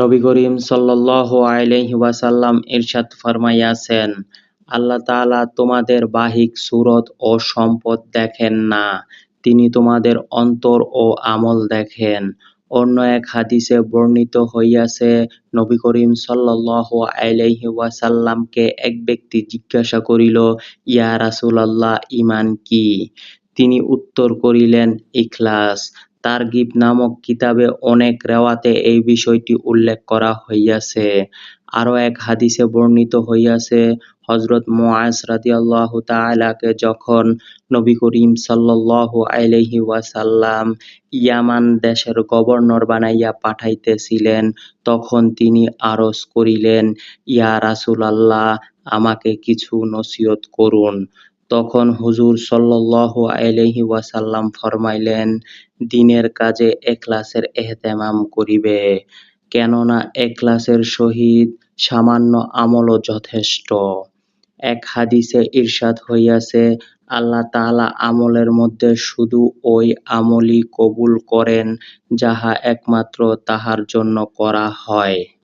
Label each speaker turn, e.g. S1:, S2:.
S1: নবী করিম সাল্লাল্লাহু আলাইহি ওয়াসাল্লাম ইরশাদ ফরমাইয়াছেন, আল্লাহ তাআলা তোমাদের বাহ্যিক সূরত ও সম্পদ দেখেন না, তিনি তোমাদের অন্তর ও আমল দেখেন। অন্য এক হাদিসে বর্ণিত হইয়াছে, নবী করিম সাল্লাল্লাহু আলাইহি ওয়াসাল্লামকে এক ব্যক্তি জিজ্ঞাসা করিল, ইয়া রাসূলাল্লাহ, ঈমান কি? তিনি উত্তর করিলেন, ইখলাস। তারগীব নামক কিতাবে অনেক রেওয়াতে এই বিষয়টি উল্লেখ করা হইয়াছে। আরো এক হাদিসে বর্ণিত হইয়াছে, হযরত মুআজ রাদিয়াল্লাহু তাআলাকে যখন নবী করিম সাল্লাল্লাহু আলাইহি ওয়াসাল্লাম ইয়ামান দেশের গভর্নর বানাইয়া পাঠাইতেছিলেন, তখন তিনি আরজ করিলেন, ইয়া রাসূলাল্লাহ, আমাকে কিছু নসিহত করুন। তখন হুজুর সাল্লাল্লাহু আলাইহি ওয়াসাল্লাম ফরমাইলেন, দ্বীনের কাজে ইখলাসের এহতেমাম করিবে, কেননা ইখলাসের সহিত সামান্য আমলও যথেষ্ট। এক হাদিসে ইরশাদ হইয়াছে, আল্লাহ তাআলা আমলের মধ্যে শুধু ওই আমলই কবুল করেন যাহা একমাত্র তাহার জন্য করা হয়।